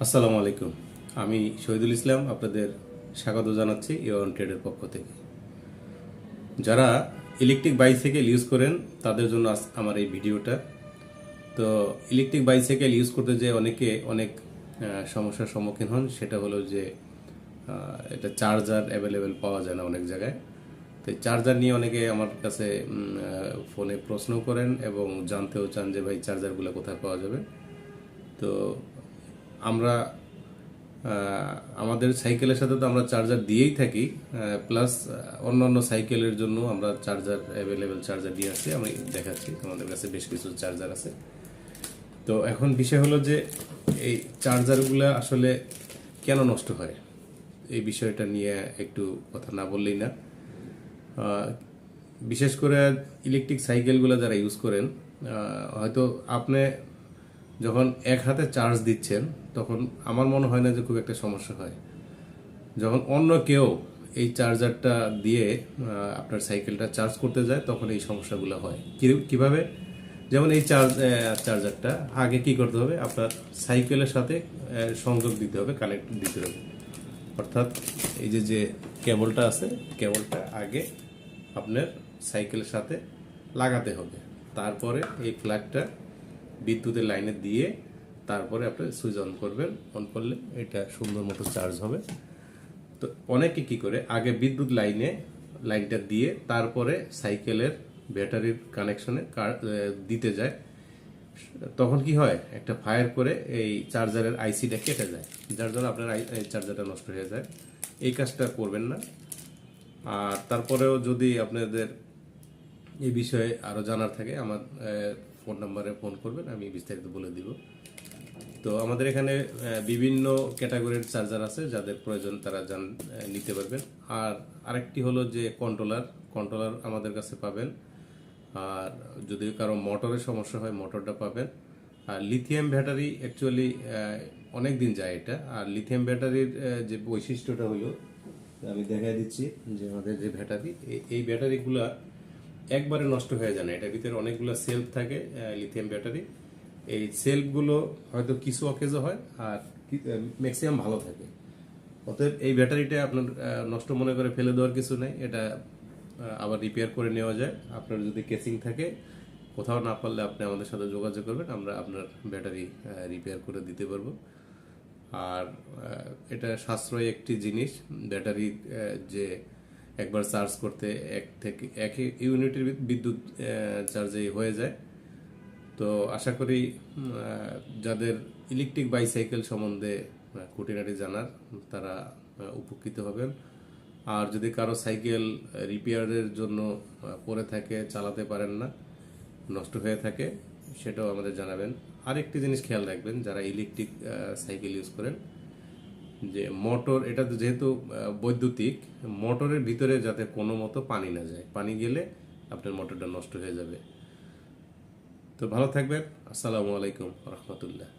আসসালামু আলাইকুম। আমি শহীদুল ইসলাম আপনাদের স্বাগত জানাচ্ছি ইওয়ান ট্রেডের পক্ষ থেকে। যারা ইলেকট্রিক বাইসাইকেল ইউজ করেন তাদের জন্য আমার এই ভিডিওটা। তো ইলেকট্রিক বাইসাইকেল ইউজ করতে যে অনেকে অনেক সমস্যার সম্মুখীন হন, সেটা হলো যে এটা চার্জার অ্যাভেলেবেল পাওয়া যায় না অনেক জায়গায়। তো চার্জার নিয়ে অনেকে আমার কাছে ফোনে প্রশ্ন করেন এবং জানতেও চান যে ভাই চার্জারগুলো কোথায় পাওয়া যাবে। তো আমরা আমাদের সাইকেলের সাথে তো আমরা চার্জার দিয়েই থাকি, প্লাস অন্যান্য সাইকেলের জন্য আমরা চার্জার অ্যাভেলেবেল চার্জার দিয়ে আসছি। আমি দেখাচ্ছি, আমাদের কাছে বেশ কিছু চার্জার আছে। তো এখন বিষয় হলো যে এই চার্জারগুলো আসলে কেন নষ্ট হয়, এই বিষয়টা নিয়ে একটু কথা না বললেই না। বিশেষ করে ইলেকট্রিক সাইকেলগুলো যারা ইউজ করেন, হয়তো আপনি যখন এক হাতে চার্জ দিচ্ছেন তখন আমার মনে হয় না যে খুব একটা সমস্যা হয়। যখন অন্য কেউ এই চার্জারটা দিয়ে আপনার সাইকেলটা চার্জ করতে যায় তখন এই সমস্যাগুলো হয়। কিভাবে? যেমন এই চার্জারটা আগে কি করতে হবে, আপনার সাইকেলের সাথে সংযোগ দিতে হবে, কানেক্ট দিতে হবে। অর্থাৎ এই যে যে কেবলটা আছে, কেবলটা আগে আপনার সাইকেলের সাথে লাগাতে হবে। তারপরে এই প্লাগটা বিদ্যুতের লাইনে দিয়ে তারপরে আপনি সুইচ অন করবেন। অন করলে এটা সুন্দর মতো চার্জ হবে। তো অনেকে কি করে, আগে বিদ্যুৎ লাইনটা দিয়ে তারপরে সাইকেলের ব্যাটারির কানেকশনে দিতে যায়। তখন কি হয়, একটা ফায়ার করে এই চার্জারের আইসিটা কেটে যায়, যার জন্য আপনার চার্জারটা নষ্ট হয়ে যায়। এই কাজটা করবেন না। আর তারপরেও যদি আপনাদের এই বিষয়ে আরও জানার থাকে, আমার ফোন নাম্বারে ফোন করবেন, আমি বিস্তারিত বলে দিব। তো আমাদের এখানে বিভিন্ন ক্যাটাগরির চার্জার আছে, যাদের প্রয়োজন তারা নিতে পারবেন। আর আরেকটি হলো যে কন্ট্রোলার আমাদের কাছে পাবেন। আর যদি কারো মোটরের সমস্যা হয়, মোটরটা পাবেন। আর লিথিয়াম ব্যাটারি অ্যাকচুয়ালি অনেক দিন যায় এটা। আর লিথিয়াম ব্যাটারির যে বৈশিষ্ট্যটা হলো, আমি দেখাই দিচ্ছি যে আমাদের যে ব্যাটারি, এই ব্যাটারিগুলা একবারে নষ্ট হয়ে যায় না। এটার ভিতরে অনেকগুলো সেলফ থাকে লিথিয়াম ব্যাটারি। এই সেলফগুলো হয়তো কিছু অকেজো হয় আর ম্যাক্সিমাম ভালো থাকে। অতএব এই ব্যাটারিটা আপনার নষ্ট মনে করে ফেলে দেওয়ার কিছু নেই। এটা আবার রিপেয়ার করে নেওয়া যায়। আপনার যদি কেসিং থাকে, কোথাও না পারলে আপনি আমাদের সাথে যোগাযোগ করবেন, আমরা আপনার ব্যাটারি রিপেয়ার করে দিতে পারবো। আর এটা সাশ্রয়ী একটি জিনিস। ব্যাটারি যে একবার চার্জ করতে এক ইউনিটের বিদ্যুৎ চার্জে হয়ে যায়। তো আশা করি যাদের ইলেকট্রিক বাইসাইকেল সম্বন্ধে খুঁটিনাটি জানার, তারা উপকৃত হবেন। আর যদি কারো সাইকেল রিপেয়ারের জন্য পড়ে থাকে, চালাতে পারেন না, নষ্ট হয়ে থাকে, সেটাও আমাদের জানাবেন। আরেকটি জিনিস খেয়াল রাখবেন, যারা ইলেকট্রিক সাইকেল ইউজ করেন, যে মোটর, এটা তো যেহেতু বৈদ্যুতিক, মোটরের ভিতরে যাতে কোনো মতো পানি না যায়। পানি গেলে আপনার মোটরটা নষ্ট হয়ে যাবে। তো ভালো থাকবেন। আসসালামু আলাইকুম রহমতুল্লাহ।